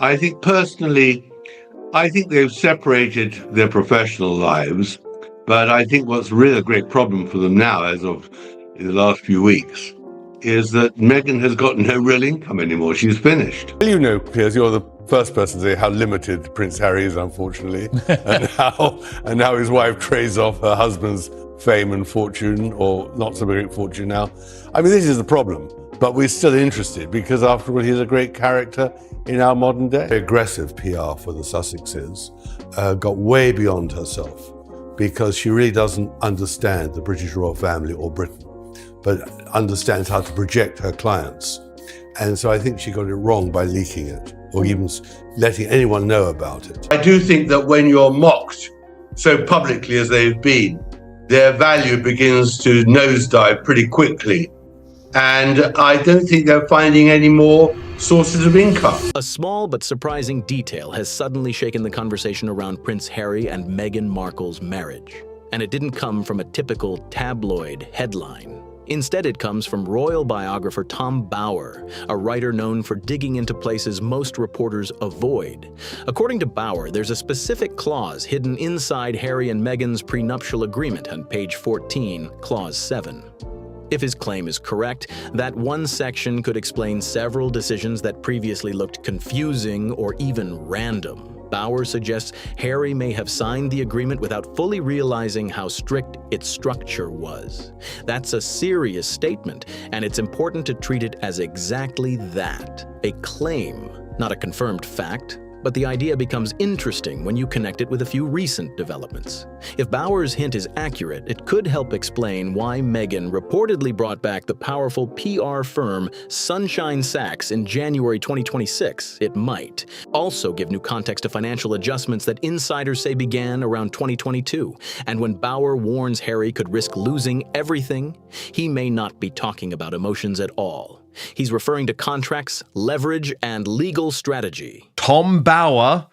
I think personally, I think they've separated their professional lives, but I think what's really a great problem for them now, as of in the last few weeks, is that Meghan has got no real income anymore. She's finished. Well, you know, Piers, you're the first person to say how limited Prince Harry is, unfortunately, and how his wife trades off her husband's fame and fortune, or not so great fortune now. I mean, this is the problem, but we're still interested because, after all, he's a great character in our modern day. Aggressive PR for the Sussexes got way beyond herself because she really doesn't understand the British royal family or Britain, but understands how to project her clients. And so I think she got it wrong by leaking it or even letting anyone know about it. I do think that when you're mocked so publicly as they've been, their value begins to nosedive pretty quickly. And I don't think they're finding any more sources of income. A small but surprising detail has suddenly shaken the conversation around Prince Harry and Meghan Markle's marriage. And it didn't come from a typical tabloid headline. Instead, it comes from royal biographer Tom Bower, a writer known for digging into places most reporters avoid. According to Bower, there's a specific clause hidden inside Harry and Meghan's prenuptial agreement on page 14, clause 7. If his claim is correct, that one section could explain several decisions that previously looked confusing or even random. Bower suggests Harry may have signed the agreement without fully realizing how strict its structure was. That's a serious statement, and it's important to treat it as exactly that, a claim, not a confirmed fact. But the idea becomes interesting when you connect it with a few recent developments. If Bower's hint is accurate, it could help explain why Meghan reportedly brought back the powerful PR firm Sunshine Sachs in January 2026. It might also give new context to financial adjustments that insiders say began around 2022. And when Bower warns Harry could risk losing everything, he may not be talking about emotions at all. He's referring to contracts, leverage, and legal strategy. Tom Bower,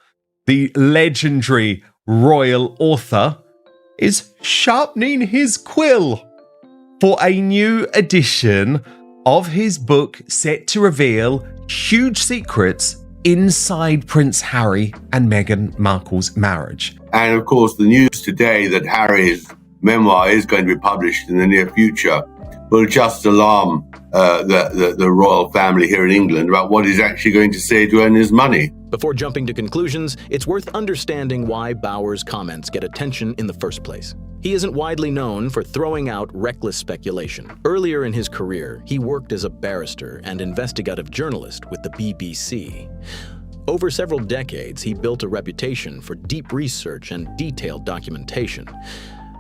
the legendary royal author, is sharpening his quill for a new edition of his book set to reveal huge secrets inside Prince Harry and Meghan Markle's marriage. And of course, the news today that Harry's memoir is going to be published in the near future will just alarm the royal family here in England about what he's actually going to say to earn his money. Before jumping to conclusions, it's worth understanding why Bower's comments get attention in the first place. He isn't widely known for throwing out reckless speculation. Earlier in his career, he worked as a barrister and investigative journalist with the BBC. Over several decades, he built a reputation for deep research and detailed documentation.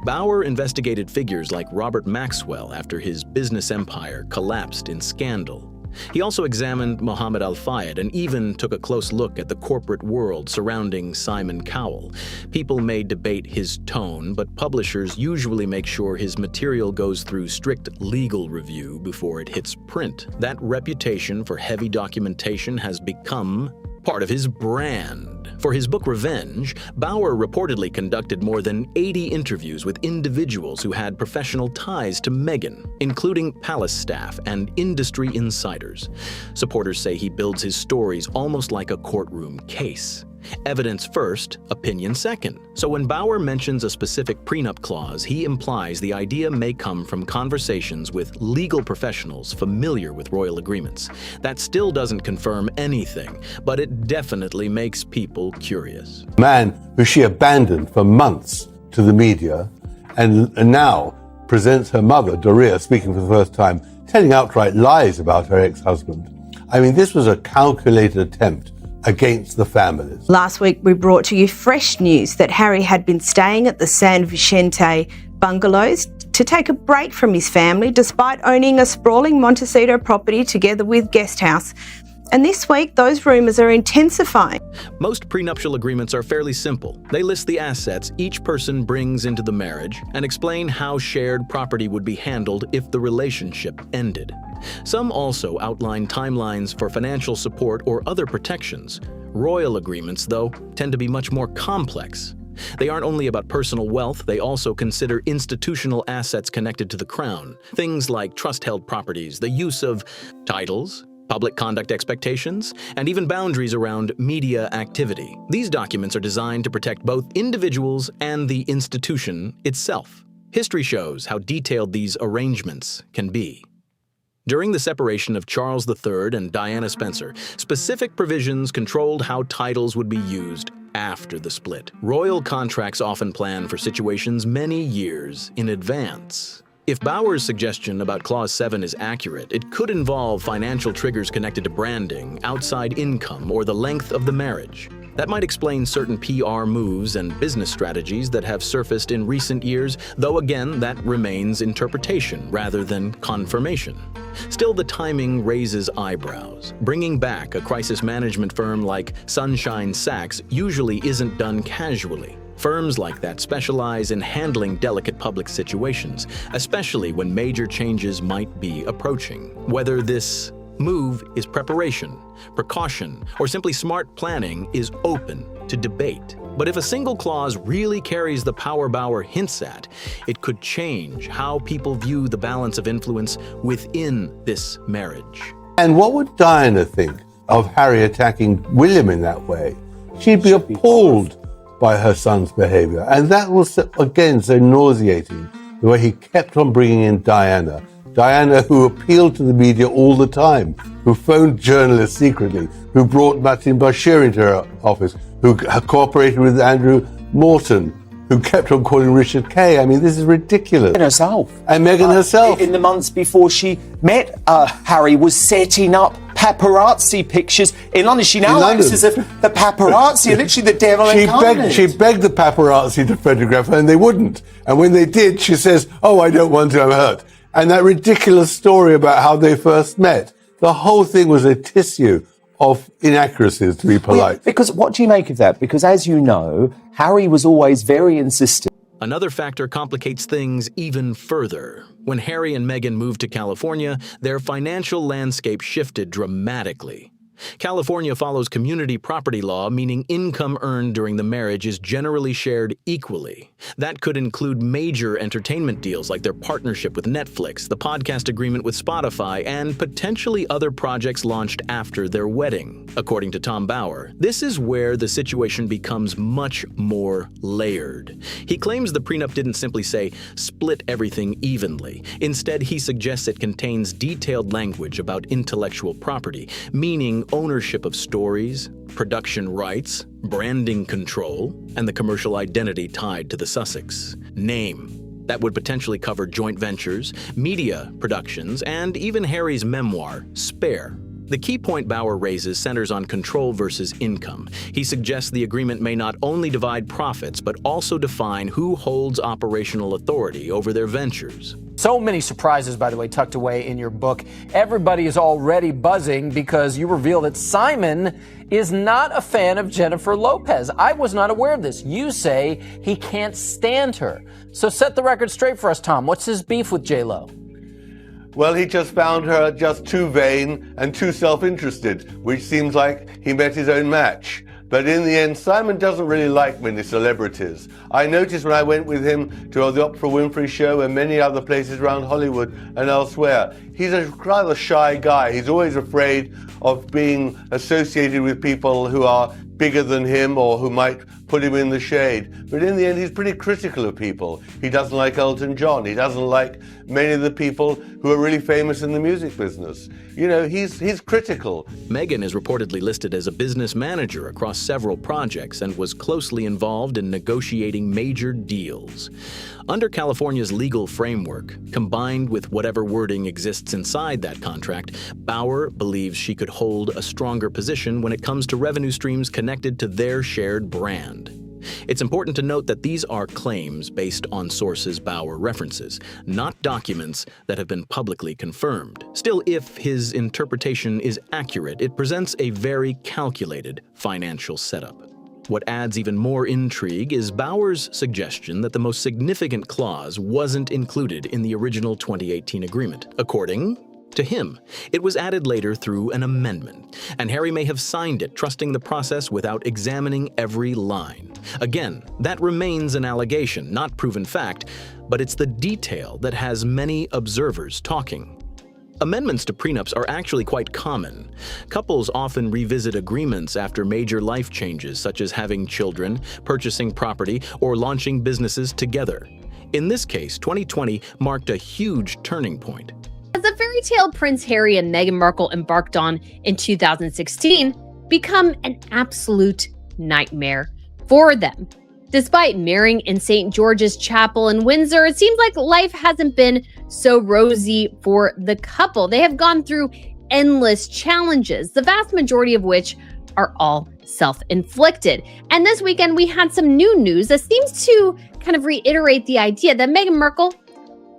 Bower investigated figures like Robert Maxwell after his business empire collapsed in scandal. He also examined Mohammed Al-Fayed and even took a close look at the corporate world surrounding Simon Cowell. People may debate his tone, but publishers usually make sure his material goes through strict legal review before it hits print. That reputation for heavy documentation has become part of his brand. For his book Revenge, Bower reportedly conducted more than 80 interviews with individuals who had professional ties to Meghan, including palace staff and industry insiders. Supporters say he builds his stories almost like a courtroom case. Evidence first, opinion second. So when Bower mentions a specific prenup clause, he implies the idea may come from conversations with legal professionals familiar with royal agreements. That still doesn't confirm anything, but it definitely makes people curious. Man who she abandoned for months to the media and now presents her mother, Doria, speaking for the first time, telling outright lies about her ex-husband. I mean, this was a calculated attempt against the families. Last week, we brought to you fresh news that Harry had been staying at the San Vicente bungalows to take a break from his family, despite owning a sprawling Montecito property together with Guesthouse. And this week, those rumours are intensifying. Most prenuptial agreements are fairly simple. They list the assets each person brings into the marriage and explain how shared property would be handled if the relationship ended. Some also outline timelines for financial support or other protections. Royal agreements, though, tend to be much more complex. They aren't only about personal wealth, they also consider institutional assets connected to the crown. Things like trust-held properties, the use of titles, public conduct expectations, and even boundaries around media activity. These documents are designed to protect both individuals and the institution itself. History shows how detailed these arrangements can be. During the separation of Charles III and Diana Spencer, specific provisions controlled how titles would be used after the split. Royal contracts often plan for situations many years in advance. If Bauer's suggestion about Clause 7 is accurate, it could involve financial triggers connected to branding, outside income, or the length of the marriage. That might explain certain PR moves and business strategies that have surfaced in recent years, though again, that remains interpretation rather than confirmation. Still, the timing raises eyebrows. Bringing back a crisis management firm like Sunshine Sachs usually isn't done casually. Firms like that specialize in handling delicate public situations, especially when major changes might be approaching. Whether this move is preparation, precaution, or simply smart planning is open to debate. But if a single clause really carries the power Bauer hints at, it could change how people view the balance of influence within this marriage. And what would Diana think of Harry attacking William in that way? She'd be appalled by her son's behavior. And that was, again, so nauseating, the way he kept on bringing in Diana. Diana, who appealed to the media all the time, who phoned journalists secretly, who brought Martin Bashir into her office, who cooperated with Andrew Morton, who kept on calling Richard Kay. I mean, this is ridiculous. And herself. And Meghan herself. In the months before she met Harry, was setting up paparazzi pictures in London. She now acts as if the paparazzi are literally the devil incarnate. She begged the paparazzi to photograph her, and they wouldn't. And when they did, she says, "Oh, I don't want to, I'm hurt." And that ridiculous story about how they first met, the whole thing was a tissue of inaccuracies, to be polite. Well, because what do you make of that? Because as you know, Harry was always very insistent. Another factor complicates things even further. When Harry and Meghan moved to California, their financial landscape shifted dramatically. California follows community property law, meaning income earned during the marriage is generally shared equally. That could include major entertainment deals like their partnership with Netflix, the podcast agreement with Spotify, and potentially other projects launched after their wedding. According to Tom Bauer, this is where the situation becomes much more layered. He claims the prenup didn't simply say, split everything evenly. Instead, he suggests it contains detailed language about intellectual property, meaning ownership of stories, production rights, branding control, and the commercial identity tied to the Sussex name. That would potentially cover joint ventures, media productions, and even Harry's memoir, Spare. The key point Bauer raises centers on control versus income. He suggests the agreement may not only divide profits, but also define who holds operational authority over their ventures. So many surprises, by the way, tucked away in your book. Everybody is already buzzing because you reveal that Simon is not a fan of Jennifer Lopez. I was not aware of this. You say he can't stand her. So set the record straight for us, Tom. What's his beef with J-Lo? Well, he just found her just too vain and too self-interested, which seems like he met his own match. But in the end, Simon doesn't really like many celebrities. I noticed when I went with him to the Oprah Winfrey Show and many other places around Hollywood and elsewhere, he's a rather shy guy. He's always afraid of being associated with people who are bigger than him or who might put him in the shade. But in the end, he's pretty critical of people. He doesn't like Elton John. He doesn't like many of the people who are really famous in the music business. You know, he's critical. Meghan is reportedly listed as a business manager across several projects and was closely involved in negotiating major deals. Under California's legal framework, combined with whatever wording exists inside that contract, Bauer believes she could hold a stronger position when it comes to revenue streams connected to their shared brand. It's important to note that these are claims based on sources Bauer references, not documents that have been publicly confirmed. Still, if his interpretation is accurate, it presents a very calculated financial setup. What adds even more intrigue is Bauer's suggestion that the most significant clause wasn't included in the original 2018 agreement. According to him, it was added later through an amendment, and Harry may have signed it, trusting the process without examining every line. Again, that remains an allegation, not proven fact, but it's the detail that has many observers talking. Amendments to prenups are actually quite common. Couples often revisit agreements after major life changes, such as having children, purchasing property, or launching businesses together. In this case, 2020 marked a huge turning point. As the fairy tale Prince Harry and Meghan Markle embarked on in 2016 become an absolute nightmare for them. Despite marrying in St. George's Chapel in Windsor, it seems like life hasn't been so rosy for the couple. They have gone through endless challenges, the vast majority of which are all self-inflicted. And this weekend, we had some new news that seems to kind of reiterate the idea that Meghan Markle,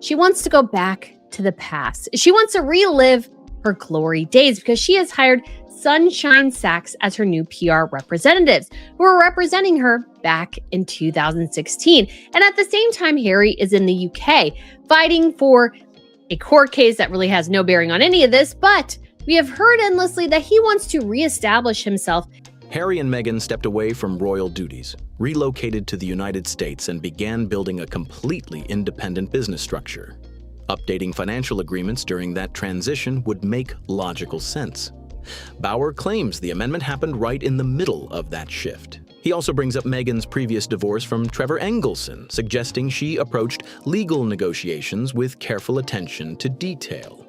she wants to go back to the past. She wants to relive her glory days because she has hired Sunshine Sachs as her new PR representatives, who are representing her back in 2016. And at the same time, Harry is in the UK fighting for a court case that really has no bearing on any of this, but we have heard endlessly that he wants to reestablish himself. Harry and Meghan stepped away from royal duties, relocated to the United States, and began building a completely independent business structure. Updating financial agreements during that transition would make logical sense. Bauer claims the amendment happened right in the middle of that shift. He also brings up Meghan's previous divorce from Trevor Engelson, suggesting she approached legal negotiations with careful attention to detail.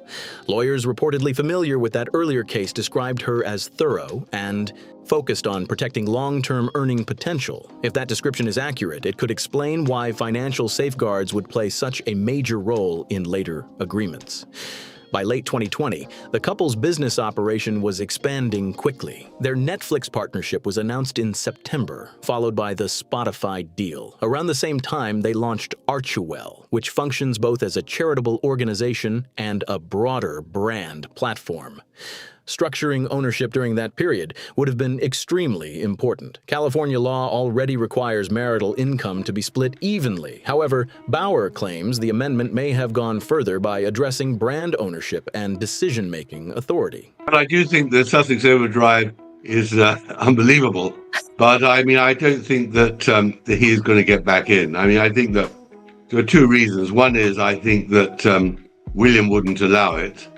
Lawyers reportedly familiar with that earlier case described her as thorough and focused on protecting long-term earning potential. If that description is accurate, it could explain why financial safeguards would play such a major role in later agreements. By late 2020, the couple's business operation was expanding quickly. Their Netflix partnership was announced in September, followed by the Spotify deal. Around the same time, they launched Archewell, which functions both as a charitable organization and a broader brand platform. Structuring ownership during that period would have been extremely important. California law already requires marital income to be split evenly. However, Bauer claims the amendment may have gone further by addressing brand ownership and decision-making authority. But I do think the Sussex overdrive is unbelievable. But I mean, I don't think that he is going to get back in. I mean, I think that there are two reasons. One is I think that William wouldn't allow it.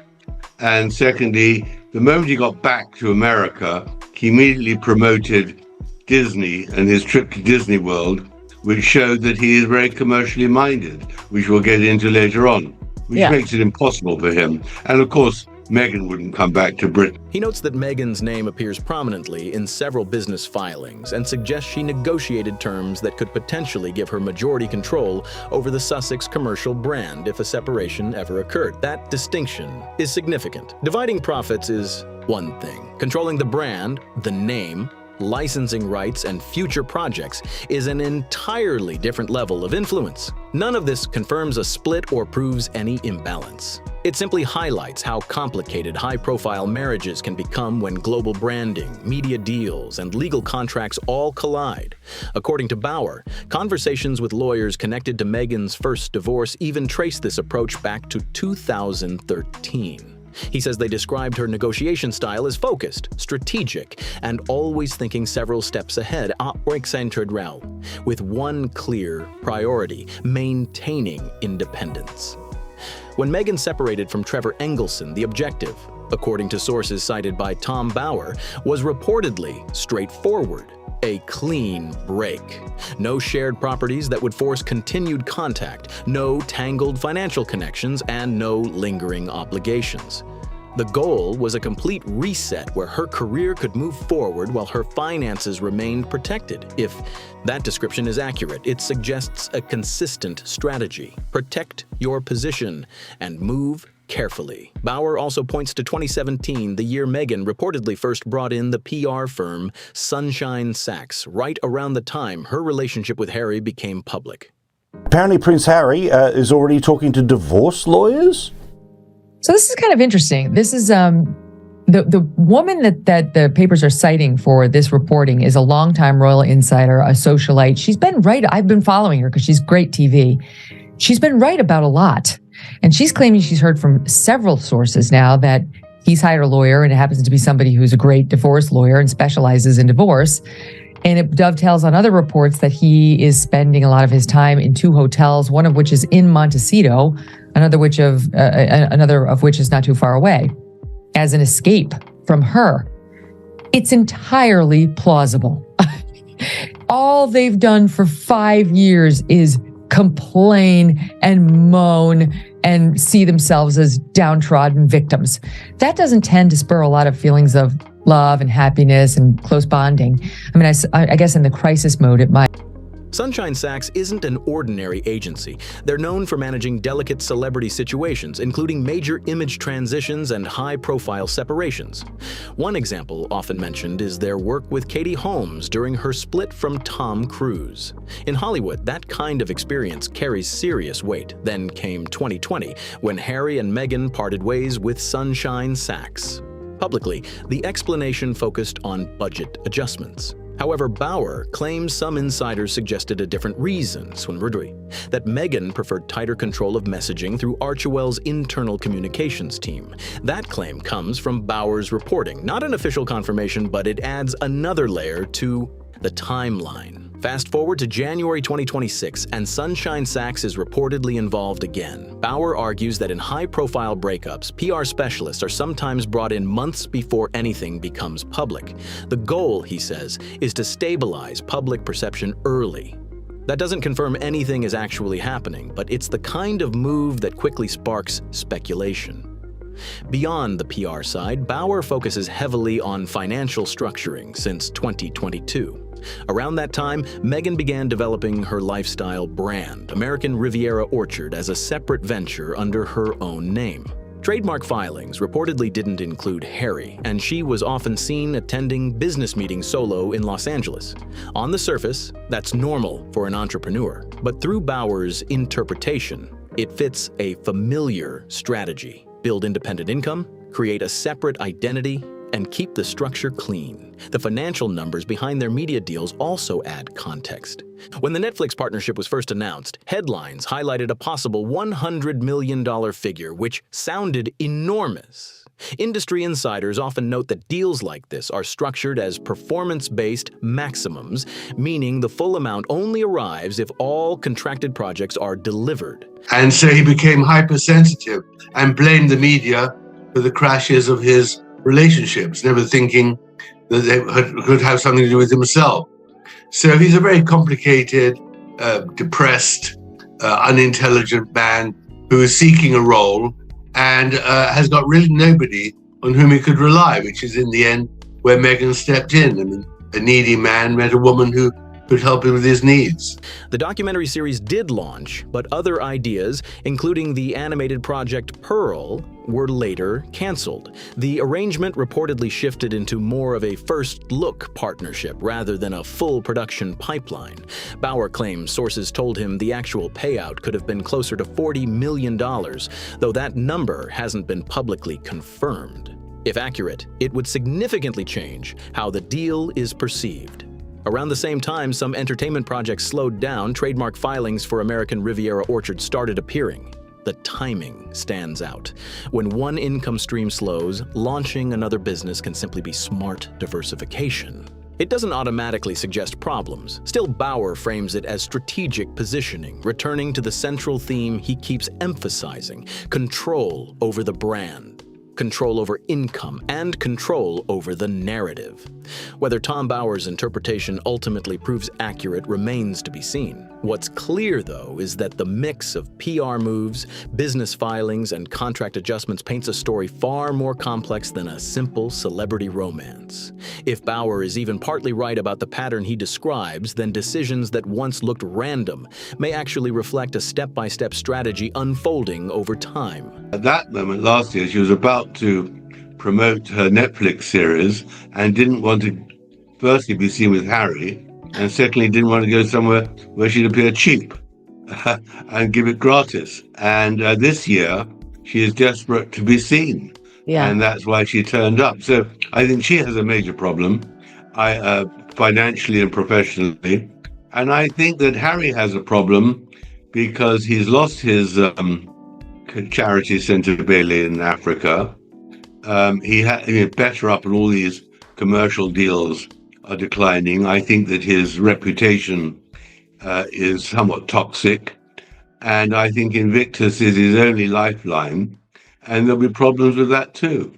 And secondly, the moment he got back to America, he immediately promoted Disney and his trip to Disney World, which showed that he is very commercially minded, which we'll get into later on, which makes it impossible for him. And of course, Meghan wouldn't come back to Britain. He notes that Meghan's name appears prominently in several business filings and suggests she negotiated terms that could potentially give her majority control over the Sussex commercial brand if a separation ever occurred. That distinction is significant. Dividing profits is one thing. Controlling the brand, the name, licensing rights, and future projects is an entirely different level of influence. None of this confirms a split or proves any imbalance. It simply highlights how complicated high-profile marriages can become when global branding, media deals, and legal contracts all collide. According to Bauer, conversations with lawyers connected to Meghan's first divorce even trace this approach back to 2013. He says they described her negotiation style as focused, strategic, and always thinking several steps ahead, with one clear priority: maintaining independence. When Meghan separated from Trevor Engelson, the objective, according to sources cited by Tom Bauer, was reportedly straightforward: a clean break. No shared properties that would force continued contact, no tangled financial connections, and no lingering obligations. The goal was a complete reset where her career could move forward while her finances remained protected. If that description is accurate, it suggests a consistent strategy. Protect your position and move carefully. Bauer also points to 2017, the year Meghan reportedly first brought in the PR firm Sunshine Sachs, right around the time her relationship with Harry became public. Apparently Prince Harry is already talking to divorce lawyers? So this is kind of interesting. This is the woman that the papers are citing for this reporting is a longtime royal insider, a socialite. She's been right. I've been following her because she's great TV. She's been right about a lot. And she's claiming she's heard from several sources now that he's hired a lawyer, and it happens to be somebody who's a great divorce lawyer and specializes in divorce. And it dovetails on other reports that he is spending a lot of his time in 2 hotels, one of which is in Montecito, another of which is not too far away, as an escape from her. It's entirely plausible. All they've done for 5 years is complain and moan and see themselves as downtrodden victims. That doesn't tend to spur a lot of feelings of love and happiness and close bonding. I mean, I guess in the crisis mode, it might. Sunshine Sachs isn't an ordinary agency. They're known for managing delicate celebrity situations, including major image transitions and high-profile separations. One example often mentioned is their work with Katie Holmes during her split from Tom Cruise. In Hollywood, that kind of experience carries serious weight. Then came 2020, when Harry and Meghan parted ways with Sunshine Sachs. Publicly, the explanation focused on budget adjustments. However, Bauer claims some insiders suggested a different reason, that Meghan preferred tighter control of messaging through Archewell's internal communications team. That claim comes from Bauer's reporting, not an official confirmation, but it adds another layer to the timeline. Fast forward to January 2026, and Sunshine Sachs is reportedly involved again. Bauer argues that in high-profile breakups, PR specialists are sometimes brought in months before anything becomes public. The goal, he says, is to stabilize public perception early. That doesn't confirm anything is actually happening, but it's the kind of move that quickly sparks speculation. Beyond the PR side, Bauer focuses heavily on financial structuring since 2022. Around that time, Meghan began developing her lifestyle brand, American Riviera Orchard, as a separate venture under her own name. Trademark filings reportedly didn't include Harry, and she was often seen attending business meetings solo in Los Angeles. On the surface, that's normal for an entrepreneur, but through Bauer's interpretation, it fits a familiar strategy: build independent income, create a separate identity, and keep the structure clean. The financial numbers behind their media deals also add context. When the Netflix partnership was first announced, headlines highlighted a possible $100 million figure, which sounded enormous. Industry insiders often note that deals like this are structured as performance-based maximums, meaning the full amount only arrives if all contracted projects are delivered. And so he became hypersensitive and blamed the media for the crashes of his relationships, never thinking that they could have something to do with himself. So he's a very complicated, depressed, unintelligent man who is seeking a role and has got really nobody on whom he could rely, which is in the end where Meghan stepped in. I mean, a needy man met a woman who could help him with his needs. The documentary series did launch, but other ideas, including the animated project Pearl, were later canceled. The arrangement reportedly shifted into more of a first-look partnership rather than a full production pipeline. Bauer claims sources told him the actual payout could have been closer to $40 million, though that number hasn't been publicly confirmed. If accurate, it would significantly change how the deal is perceived. Around the same time some entertainment projects slowed down, trademark filings for American Riviera Orchard started appearing. The timing stands out. When one income stream slows, launching another business can simply be smart diversification. It doesn't automatically suggest problems. Still, Bauer frames it as strategic positioning, returning to the central theme he keeps emphasizing: control over the brand, control over income, and control over the narrative. Whether Tom Bauer's interpretation ultimately proves accurate remains to be seen. What's clear, though, is that the mix of PR moves, business filings, and contract adjustments paints a story far more complex than a simple celebrity romance. If Bauer is even partly right about the pattern he describes, then decisions that once looked random may actually reflect a step-by-step strategy unfolding over time. At that moment last year, she was about to promote her Netflix series and didn't want to firstly be seen with Harry, and secondly didn't want to go somewhere where she'd appear cheap and give it gratis. And this year, she is desperate to be seen. Yeah. And that's why she turned up. So I think she has a major problem, financially and professionally. And I think that Harry has a problem because he's lost his charity centre Bailey in Africa. He had better up on all these commercial deals are declining. I think that his reputation is somewhat toxic, and I think Invictus is his only lifeline, and there'll be problems with that too.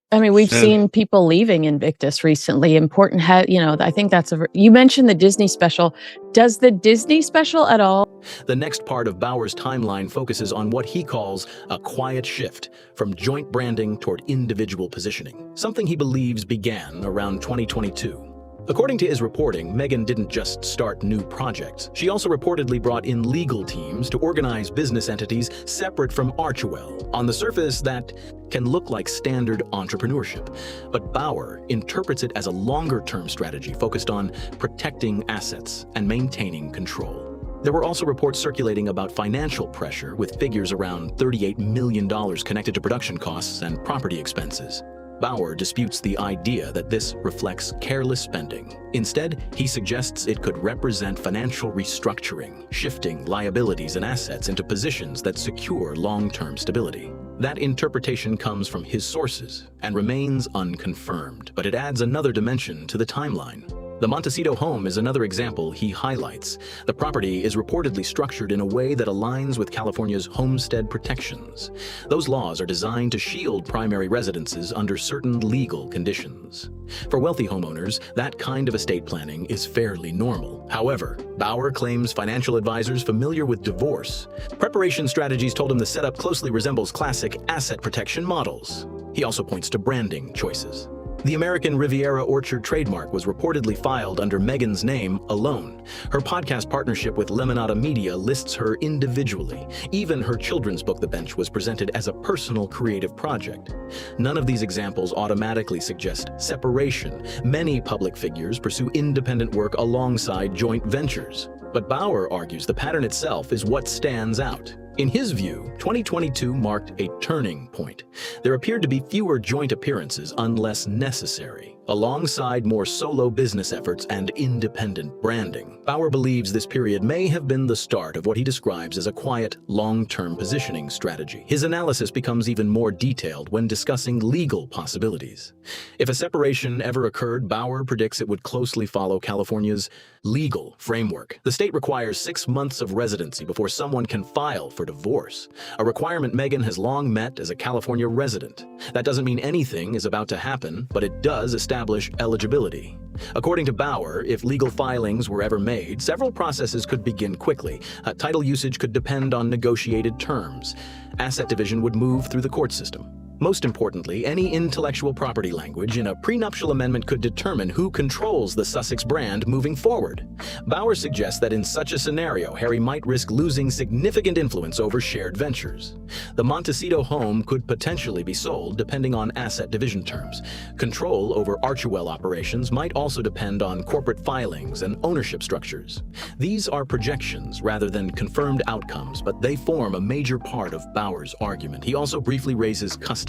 I mean, we've seen people leaving Invictus recently. I think you mentioned the Disney special. Does the Disney special at all? The next part of Bauer's timeline focuses on what he calls a quiet shift from joint branding toward individual positioning, something he believes began around 2022. According to his reporting, Meghan didn't just start new projects. She also reportedly brought in legal teams to organize business entities separate from Archewell. On the surface, that can look like standard entrepreneurship, but Bauer interprets it as a longer-term strategy focused on protecting assets and maintaining control. There were also reports circulating about financial pressure, with figures around $38 million connected to production costs and property expenses. Bauer disputes the idea that this reflects careless spending. Instead, he suggests it could represent financial restructuring, shifting liabilities and assets into positions that secure long-term stability. That interpretation comes from his sources and remains unconfirmed, but it adds another dimension to the timeline. The Montecito home is another example he highlights. The property is reportedly structured in a way that aligns with California's homestead protections. Those laws are designed to shield primary residences under certain legal conditions. For wealthy homeowners, that kind of estate planning is fairly normal. However, Bauer claims financial advisors familiar with divorce. Preparation strategies told him the setup closely resembles classic asset protection models. He also points to branding choices. The American Riviera Orchard trademark was reportedly filed under Meghan's name alone. Her podcast partnership with Lemonada Media lists her individually. Even her children's book, The Bench, was presented as a personal creative project. None of these examples automatically suggest separation. Many public figures pursue independent work alongside joint ventures. But Bauer argues the pattern itself is what stands out. In his view, 2022 marked a turning point. There appeared to be fewer joint appearances unless necessary, alongside more solo business efforts and independent branding. Bauer believes this period may have been the start of what he describes as a quiet, long-term positioning strategy. His analysis becomes even more detailed when discussing legal possibilities. If a separation ever occurred, Bauer predicts it would closely follow California's legal framework. The state requires 6 months of residency before someone can file for divorce, a requirement Meghan has long met as a California resident. That doesn't mean anything is about to happen, but it does establish eligibility. According to Bauer, if legal filings were ever made, several processes could begin quickly. Title usage could depend on negotiated terms. Asset division would move through the court system. Most importantly, any intellectual property language in a prenuptial amendment could determine who controls the Sussex brand moving forward. Bauer suggests that in such a scenario, Harry might risk losing significant influence over shared ventures. The Montecito home could potentially be sold depending on asset division terms. Control over Archewell operations might also depend on corporate filings and ownership structures. These are projections rather than confirmed outcomes, but they form a major part of Bauer's argument. He also briefly raises custody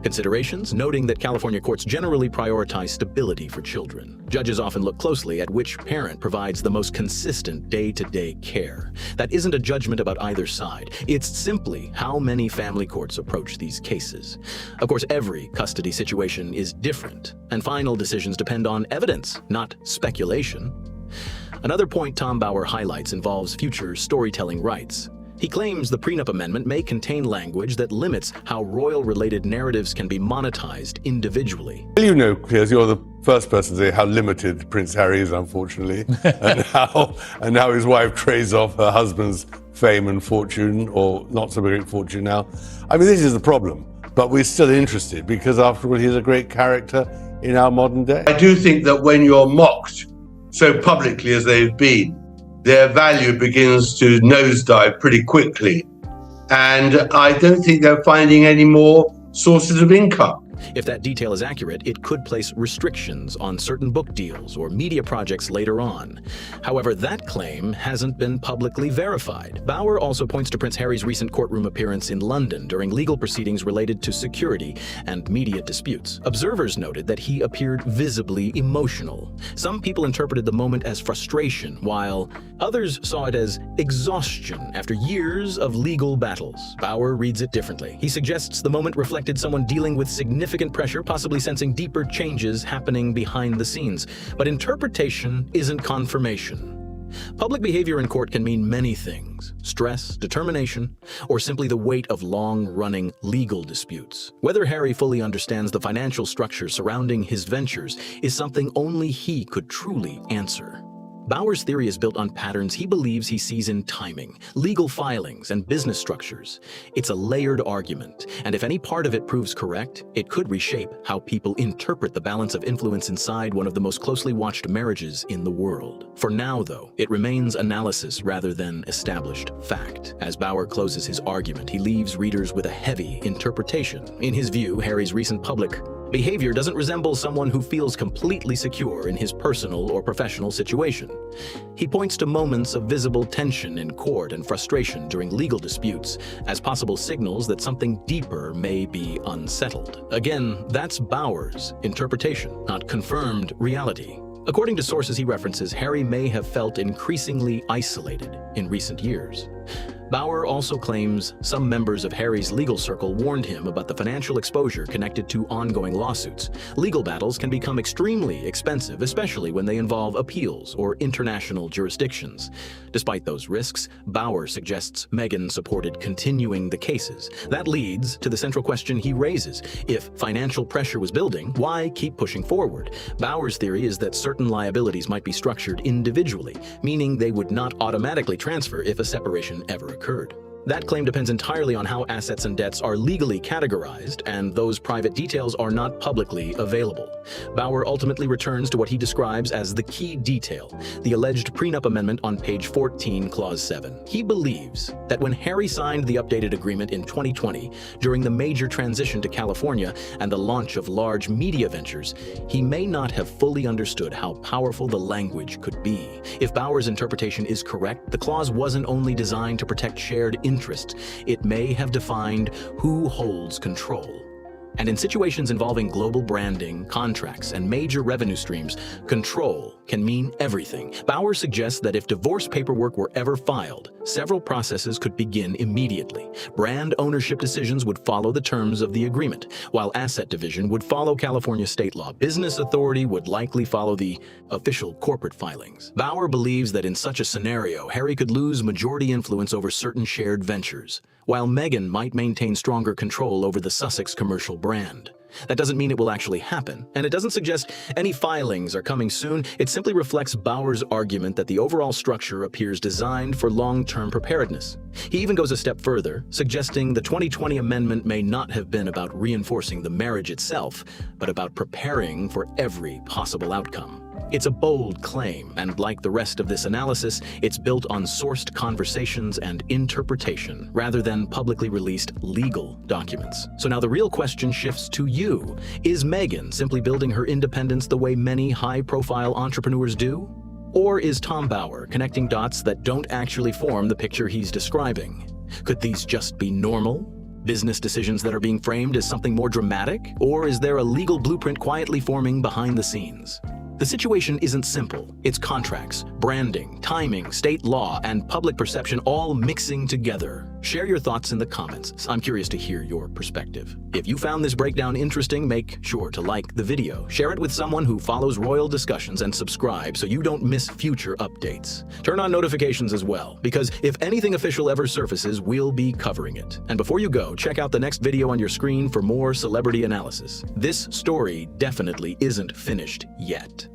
considerations, noting that California courts generally prioritize stability for children. Judges often look closely at which parent provides the most consistent day-to-day care. That isn't a judgment about either side. It's simply how many family courts approach these cases. Of course, every custody situation is different, and final decisions depend on evidence, not speculation. Another point Tom Bauer highlights involves future storytelling rights. He claims the Prenup Amendment may contain language that limits how royal-related narratives can be monetized individually. Well, you know, Piers, you're the first person to say how limited Prince Harry is, unfortunately, and how his wife trades off her husband's fame and fortune, or not so great fortune now. I mean, this is the problem, but we're still interested because, after all, he's a great character in our modern day. I do think that when you're mocked so publicly as they've been, their value begins to nosedive pretty quickly. And I don't think they're finding any more sources of income. If that detail is accurate, it could place restrictions on certain book deals or media projects later on. However, that claim hasn't been publicly verified. Bauer also points to Prince Harry's recent courtroom appearance in London during legal proceedings related to security and media disputes. Observers noted that he appeared visibly emotional. Some people interpreted the moment as frustration, while others saw it as exhaustion after years of legal battles. Bauer reads it differently. He suggests the moment reflected someone dealing with significant significant pressure, possibly sensing deeper changes happening behind the scenes. But interpretation isn't confirmation. Public behavior in court can mean many things: stress, determination, or simply the weight of long-running legal disputes. Whether Harry fully understands the financial structure surrounding his ventures is something only he could truly answer. Bauer's theory is built on patterns he believes he sees in timing, legal filings, and business structures. It's a layered argument, and if any part of it proves correct, it could reshape how people interpret the balance of influence inside one of the most closely watched marriages in the world. For now, though, it remains analysis rather than established fact. As Bauer closes his argument, he leaves readers with a heavy interpretation. In his view, Harry's recent public behavior doesn't resemble someone who feels completely secure in his personal or professional situation. He points to moments of visible tension in court and frustration during legal disputes as possible signals that something deeper may be unsettled. Again, that's Bauer's interpretation, not confirmed reality. According to sources he references, Harry may have felt increasingly isolated in recent years. Bauer also claims some members of Harry's legal circle warned him about the financial exposure connected to ongoing lawsuits. Legal battles can become extremely expensive, especially when they involve appeals or international jurisdictions. Despite those risks, Bauer suggests Meghan supported continuing the cases. That leads to the central question he raises. If financial pressure was building, why keep pushing forward? Bauer's theory is that certain liabilities might be structured individually, meaning they would not automatically transfer if a separation ever occurred. That claim depends entirely on how assets and debts are legally categorized, and those private details are not publicly available. Bauer ultimately returns to what he describes as the key detail, the alleged prenup amendment on page 14, clause 7. He believes that when Harry signed the updated agreement in 2020, during the major transition to California and the launch of large media ventures, he may not have fully understood how powerful the language could be. If Bauer's interpretation is correct, the clause wasn't only designed to protect shared interests, it may have defined who holds control. And in situations involving global branding, contracts, and major revenue streams, control can mean everything. Bauer suggests that if divorce paperwork were ever filed, several processes could begin immediately. Brand ownership decisions would follow the terms of the agreement, while asset division would follow California state law. Business authority would likely follow the official corporate filings. Bauer believes that in such a scenario, Harry could lose majority influence over certain shared ventures, while Meghan might maintain stronger control over the Sussex commercial brand. That doesn't mean it will actually happen, and it doesn't suggest any filings are coming soon. It simply reflects Bauer's argument that the overall structure appears designed for long-term preparedness. He even goes a step further, suggesting the 2020 amendment may not have been about reinforcing the marriage itself, but about preparing for every possible outcome. It's a bold claim, and like the rest of this analysis, it's built on sourced conversations and interpretation, rather than publicly released legal documents. So now the real question shifts to you. Is Meghan simply building her independence the way many high-profile entrepreneurs do? Or is Tom Bauer connecting dots that don't actually form the picture he's describing? Could these just be normal business decisions that are being framed as something more dramatic? Or is there a legal blueprint quietly forming behind the scenes? The situation isn't simple. It's contracts, branding, timing, state law, and public perception all mixing together. Share your thoughts in the comments. I'm curious to hear your perspective. If you found this breakdown interesting, make sure to like the video, share it with someone who follows royal discussions, and subscribe so you don't miss future updates. Turn on notifications as well, because if anything official ever surfaces, we'll be covering it. And before you go, check out the next video on your screen for more celebrity analysis. This story definitely isn't finished yet.